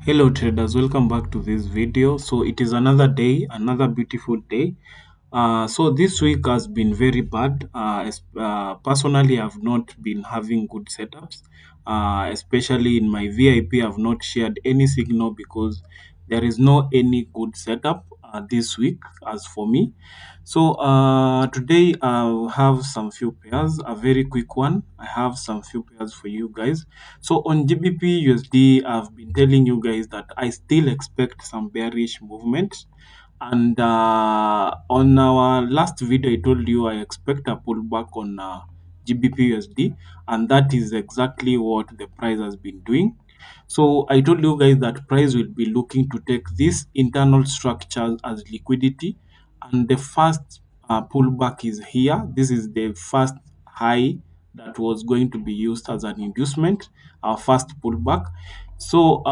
Hello traders, welcome back to this video. So it is another day, another beautiful day. So this week has been very bad. Personally, I've not been having good setups. Especially in my VIP, I've not shared any signal because there is no any good setup this week as for me. So today I'll have some few pairs, a very quick one. I have some few pairs for you guys. So on GBPUSD, I've been telling you guys that I still expect some bearish movement. And on our last video, I told you I expect a pullback on GBPUSD, and that is exactly what the price has been doing. So I told you guys that price will be looking to take these internal structures as liquidity, and the first pullback is here. This is the first high that was going to be used as an inducement, our first pullback. So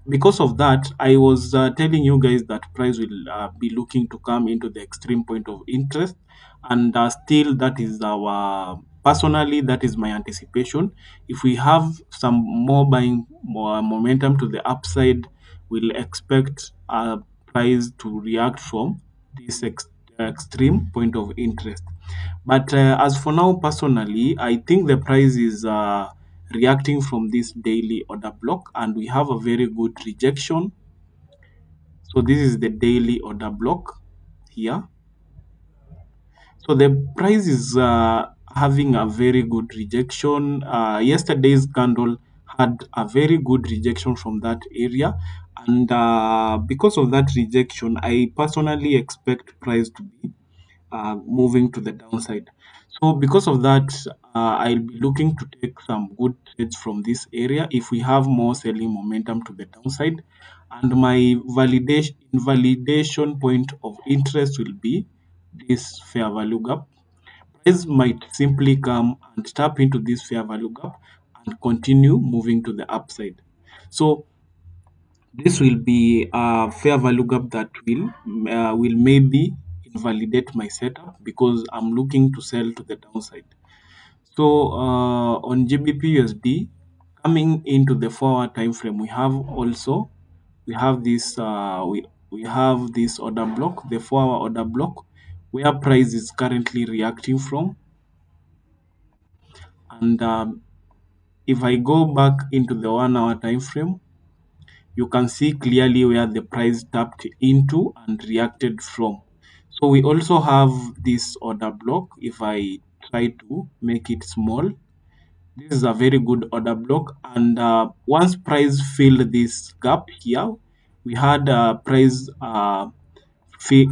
because of that, I was telling you guys that price will be looking to come into the extreme point of interest, and still that is our personally that is my anticipation. If we have some more buying more momentum to the upside, we'll expect price to react from this extreme point of interest. But as for now, personally, I think the price is reacting from this daily order block, and we have a very good rejection. So this is the daily order block here. So the price is having a very good rejection. Yesterday's candle had a very good rejection from that area, and because of that rejection, I personally expect price to be moving to the downside. So because of that, I'll be looking to take some good trades from this area if we have more selling momentum to the downside. And my validation point of interest will be this fair value gap. Price might simply come and tap into this fair value gap and continue moving to the upside. So this will be a fair value gap that will maybe invalidate my setup because I'm looking to sell to the downside. So on GBPUSD, coming into the 4 hour time frame, we have this order block, the 4 hour order block, where price is currently reacting from. And if I go back into the 1 hour time frame, you can see clearly where the price tapped into and reacted from. So we also have this order block. If I try to make it small, this is a very good order block. And once price filled this gap here, we had price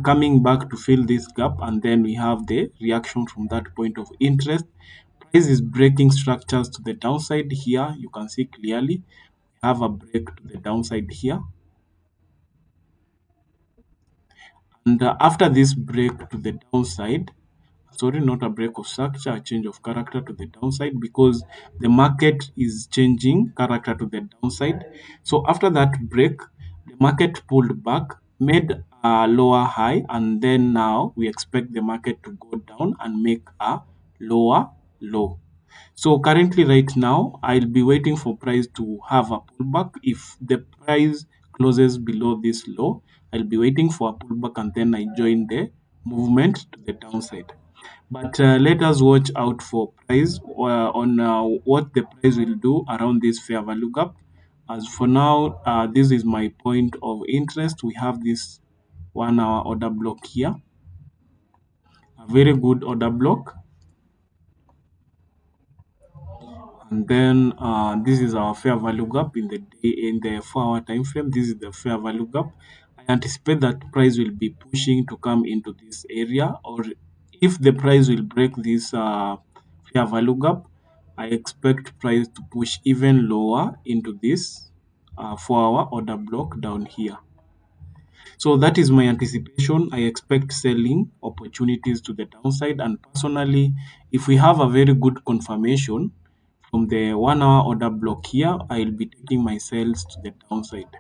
coming back to fill this gap, and then we have the reaction from that point of interest. Price is breaking structures to the downside here. You can see clearly we have a break to the downside here. And after this break to the downside, sorry, not a break of structure, a change of character to the downside because the market is changing character to the downside. So after that break, the market pulled back, made a lower high, and then now we expect the market to go down and make a lower low. So currently right now, I'll be waiting for price to have a pullback. If the price closes below this low, I'll be waiting for a pullback and then I join the movement to the downside. But let us watch out for price on what the price will do around this fair value gap. As for now, this is my point of interest. We have this 1 hour order block here, a very good order block. And then this is our fair value gap in the day, in the 4 hour time frame. This is the fair value gap. I anticipate that price will be pushing to come into this area, or if the price will break this fair value gap, I expect price to push even lower into this 4 hour order block down here. So that is my anticipation. I expect selling opportunities to the downside. And personally, if we have a very good confirmation from the 1 hour order block here, I'll be taking my sales to the downside.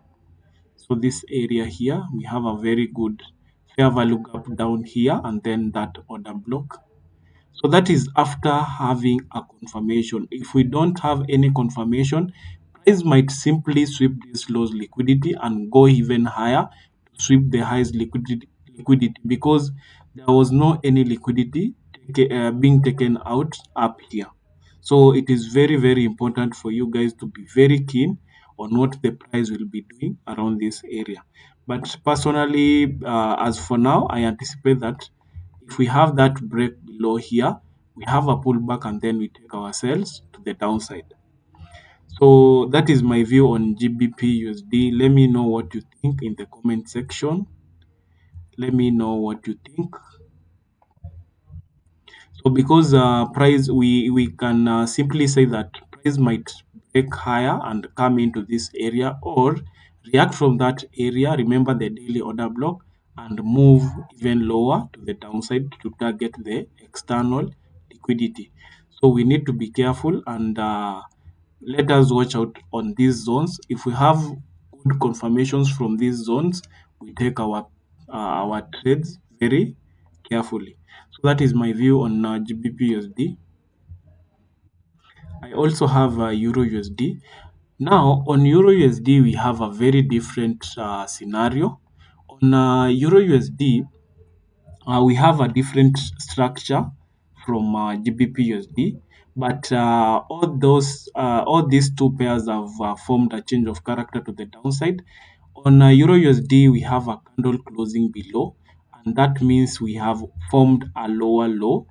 So this area here, we have a very good fair value gap down here and then that order block. So that is after having a confirmation. If we don't have any confirmation, price might simply sweep this low's liquidity and go even higher to sweep the highest liquidity because there was no any liquidity being taken out up here. So it is very, very important for you guys to be very keen on what the price will be doing around this area. But personally, as for now, I anticipate that if we have that break below here, we have a pullback and then we take ourselves to the downside. So that is my view on GBPUSD. Let me know what you think in the comment section. Let me know what you think. So because price, we can simply say that price might break higher and come into this area or react from that area. Remember the daily order block and move even lower to the downside to target the external liquidity. So we need to be careful and let us watch out on these zones. If we have good confirmations from these zones, we take our trades very carefully. So that is my view on GBPUSD. I also have Euro USD. Now on Euro USD, we have a very different scenario. On Euro USD, we have a different structure from GBPUSD, but all these two pairs have formed a change of character to the downside. On Euro USD, we have a candle closing below, and that means we have formed a lower low.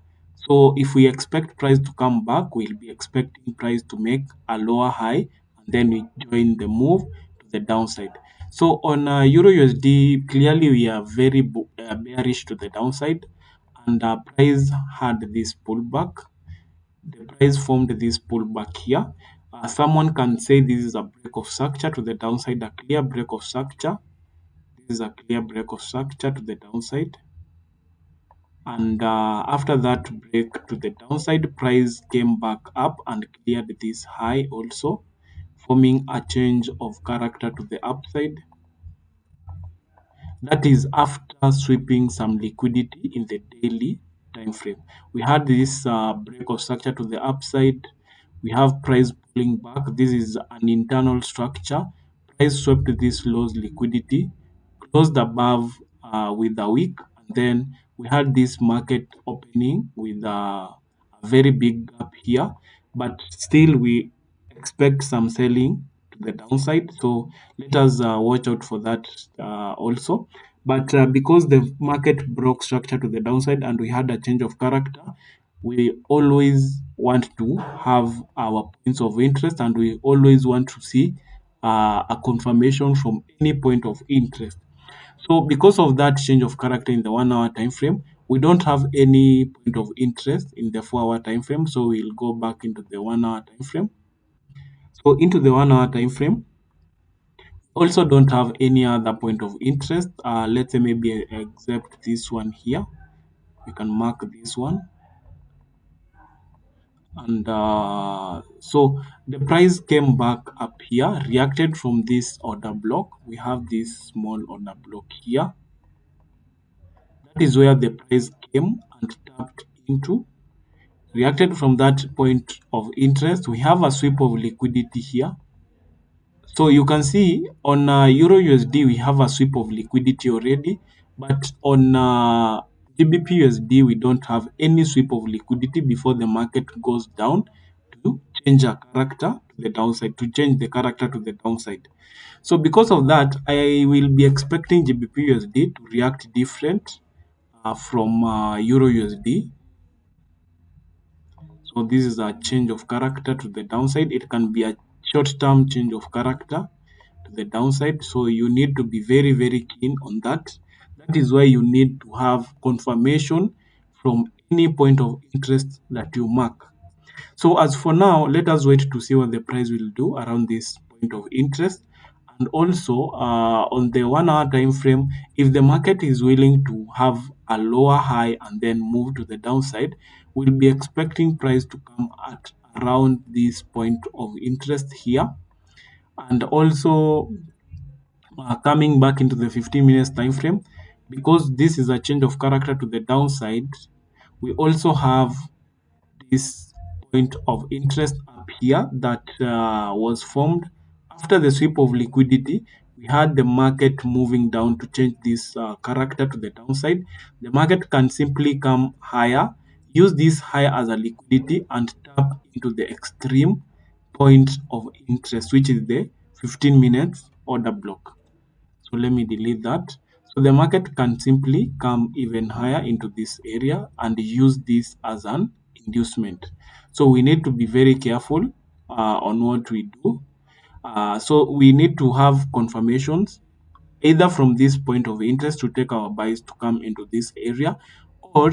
So if we expect price to come back, we'll be expecting price to make a lower high, and then we join the move to the downside. So on Euro USD, clearly we are very bearish to the downside, and price had this pullback. The price formed this pullback here. Someone can say this is a break of structure to the downside, a clear break of structure. This is a clear break of structure to the downside. And after that break to the downside, price came back up and cleared this high also, forming a change of character to the upside. That is after sweeping some liquidity in the daily time frame. We had this break of structure to the upside. We have price pulling back. This is an internal structure. Price swept this lows liquidity, closed above with a wick, and then we had this market opening with a very big gap here, but still we expect some selling to the downside. So let us watch out for that also. But because the market broke structure to the downside and we had a change of character, we always want to have our points of interest and we always want to see a confirmation from any point of interest. So because of that change of character in the 1 hour time frame, we don't have any point of interest in the 4 hour time frame. So we'll go back into the 1 hour time frame. So into the 1 hour time frame, also don't have any other point of interest. Let's say maybe except this one here. We can mark this one. And so the price came back up here, reacted from this order block. We have this small order block here. That is where the price came and tapped into, reacted from that point of interest. We have a sweep of liquidity here. So you can see on Euro USD, we have a sweep of liquidity already, but on GBP USD, we don't have any sweep of liquidity before the market goes down to change a character to the downside, to change the character to the downside. So because of that, I will be expecting GBP USD to react different from Euro USD. So this is a change of character to the downside. It can be a short-term change of character to the downside. So you need to be very, very keen on that. That is why you need to have confirmation from any point of interest that you mark. So as for now, let us wait to see what the price will do around this point of interest. And also on the 1 hour time frame, if the market is willing to have a lower high and then move to the downside, we'll be expecting price to come at around this point of interest here. And also coming back into the 15 minutes time frame, because this is a change of character to the downside, we also have this point of interest up here that was formed After the sweep of liquidity, we had the market moving down to change this character to the downside. The market can simply come higher, use this high as a liquidity, and tap into the extreme point of interest, which is the 15 minutes order block. So let me delete that. So the market can simply come even higher into this area and use this as an inducement. So we need to be very careful on what we do. So we need to have confirmations either from this point of interest to take our buys to come into this area, or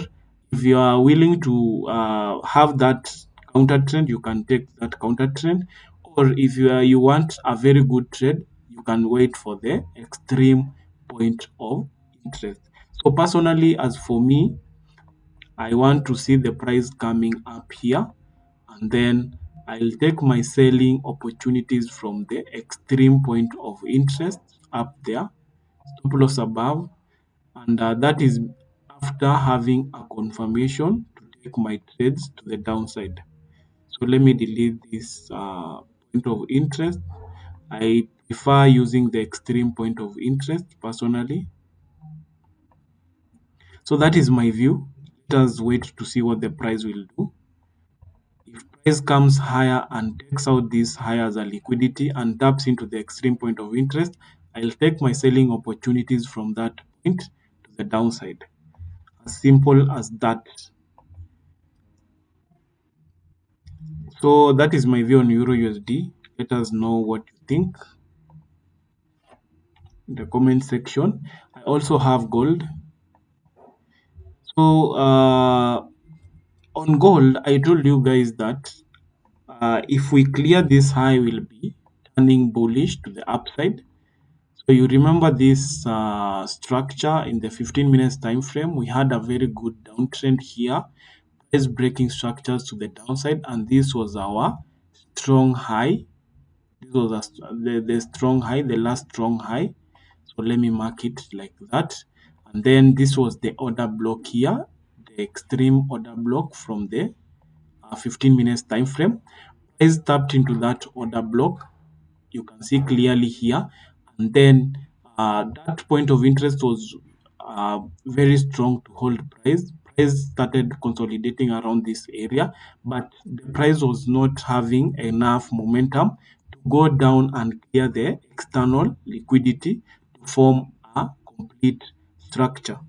if you are willing to have that counter trend, you can take that counter trend, or if you want a very good trade, you can wait for the extreme point of interest. So personally, as for me, I want to see the price coming up here, and then I'll take my selling opportunities from the extreme point of interest up there, stop loss above, and that is after having a confirmation to take my trades to the downside. So let me delete this point of interest. I prefer using the extreme point of interest personally. So that is my view. Let us wait to see what the price will do. If price comes higher and takes out this higher as a liquidity and taps into the extreme point of interest, I'll take my selling opportunities from that point to the downside. As simple as that. So that is my view on Euro USD. Let us know what you think in the comment section. I also have gold. So on gold, I told you guys that if we clear this high, we'll be turning bullish to the upside. So you remember this structure in the 15 minutes time frame. We had a very good downtrend here, price breaking structures to the downside, and this was our strong high. This was the strong high, the last strong high. So let me mark it like that. And then this was the order block here, the extreme order block from the 15 minutes time frame. Price tapped into that order block. You can see clearly here. And then that point of interest was very strong to hold price. Price started consolidating around this area, but the price was not having enough momentum to go down and clear the external liquidity to form a complete structure.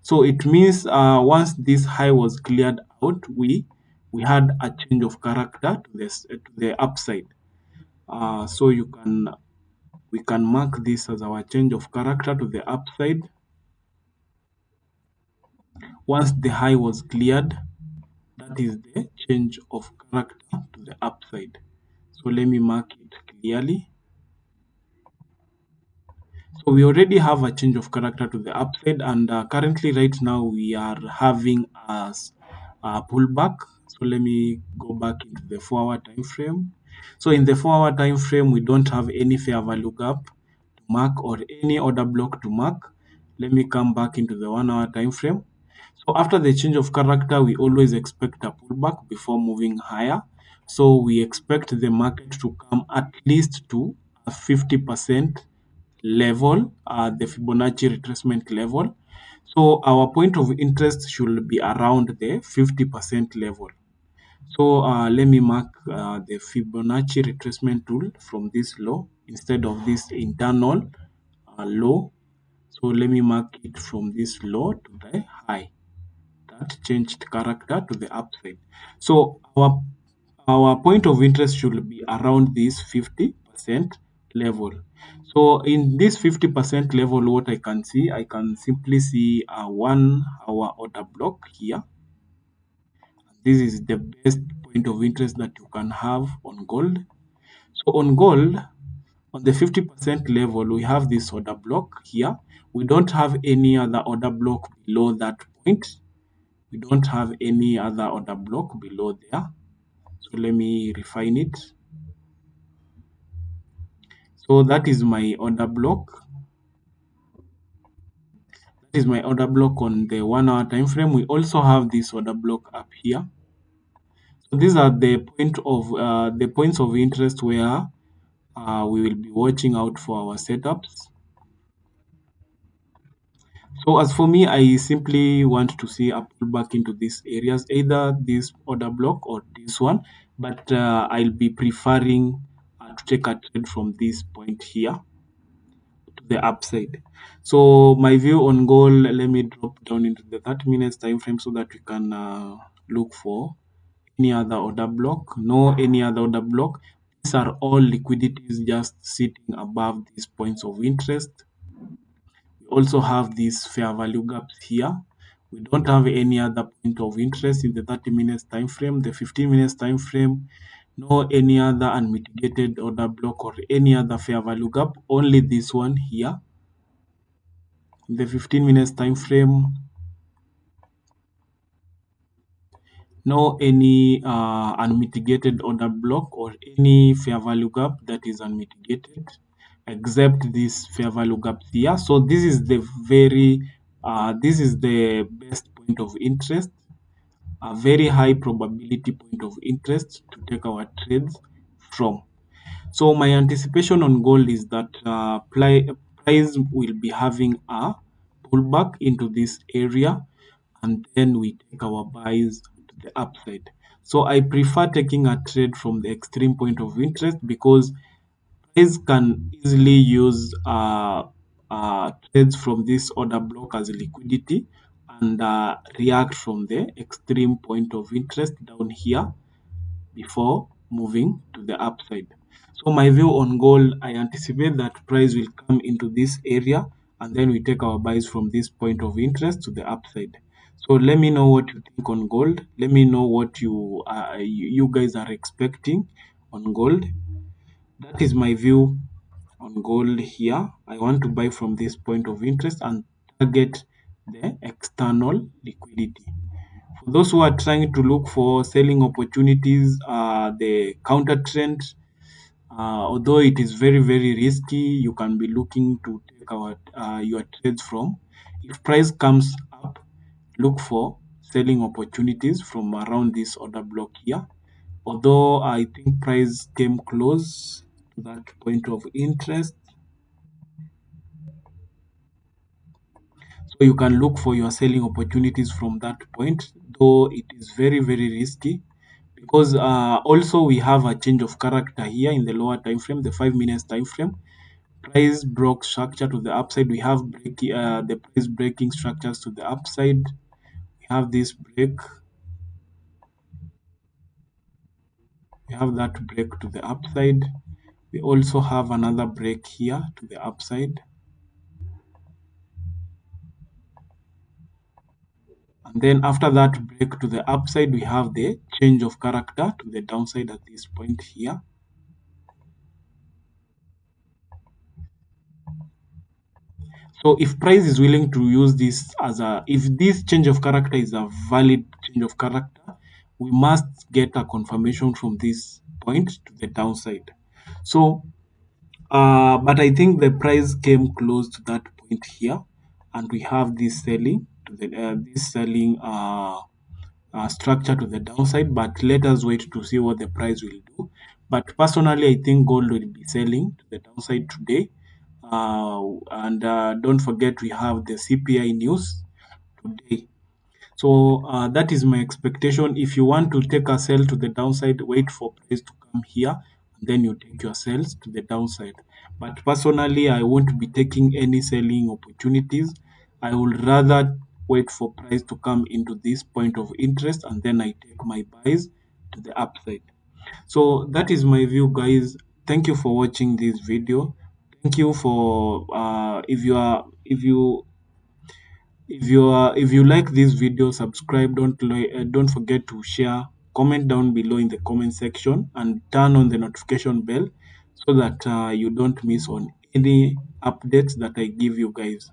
So it means once this high was cleared out, we had a change of character to the upside. So we can mark this as our change of character to the upside. Once the high was cleared, that is the change of character to the upside. So let me mark it clearly. So we already have a change of character to the upside, and currently right now we are having a pullback. So let me go back into the 4-hour time frame. So in the 4-hour time frame, we don't have any fair value gap to mark or any order block to mark. Let me come back into the 1-hour time frame. So after the change of character, we always expect a pullback before moving higher. So we expect the market to come at least to a 50% level, the Fibonacci retracement level. So our point of interest should be around the 50% level. So let me mark the Fibonacci retracement tool from this low instead of this internal low. So let me mark it from this low to the high. That changed character to the upside. So our point of interest should be around this 50% level. So in this 50% level, what I can simply see a 1-hour order block here. This is the best point of interest that you can have on gold. So on gold, on the 50% level, we have this order block here. We don't have any other order block below that point. We don't have any other order block below there. So let me refine it. So that is my order block. That is my order block on the 1-hour time frame. We also have this order block up here. So these are the points of interest where we will be watching out for our setups. So as for me, I simply want to see a pullback into these areas, either this order block or this one, but I'll be preferring to take a trade from this point here to the upside. So my view on gold, let me drop down into the 30 minutes time frame so that we can look for any other order block. No any other order block. These are all liquidities just sitting above these points of interest. We also have these fair value gaps here. We don't have any other point of interest in the 30 minutes time frame. The 15 minutes time frame, no any other unmitigated order block or any other fair value gap, only this one here. In the 15 minutes time frame, no any unmitigated order block or any fair value gap that is unmitigated, except this fair value gap here. So this is the this is the best point of interest, a very high probability point of interest to take our trades from. So my anticipation on gold is that price will be having a pullback into this area, and then we take our buys to the upside. So I prefer taking a trade from the extreme point of interest because price can easily use trades from this order block as liquidity and react from the extreme point of interest down here before moving to the upside. So my view on gold, I anticipate that price will come into this area and then we take our buys from this point of interest to the upside. So let me know what you think on gold. Let me know what you guys are expecting on gold. That is my view on gold here. I want to buy from this point of interest and target the external liquidity. For those who are trying to look for selling opportunities, the counter trend, although it is very, very risky, you can be looking to take your trades from. If price comes up, look for selling opportunities from around this order block here. Although I think price came close to that point of interest, so you can look for your selling opportunities from that point, though it is very, very risky because also we have a change of character here in the lower time frame, the 5 minutes time frame. Price broke structure to the upside. We have the price breaking structures to the upside. We have this break. We have that break to the upside. We also have another break here to the upside. And then after that break to the upside, we have the change of character to the downside at this point here. So if price is willing to use this if this change of character is a valid change of character, we must get a confirmation from this point to the downside. So, but I think the price came close to that point here, and we have this selling to the this selling structure to the downside. But let us wait to see what the price will do. But personally, I think gold will be selling to the downside today. And don't forget, we have the CPI news today. So that is my expectation. If you want to take a sell to the downside, wait for price to come here, and then you take your sells to the downside. But personally, I won't be taking any selling opportunities. I would rather wait for price to come into this point of interest, and then I take my buys to the upside. So that is my view, guys. Thank you for watching this video. Thank you for if you like this video, subscribe. Don't forget to share. Comment down below in the comment section and turn on the notification bell so that you don't miss on any updates that I give you guys.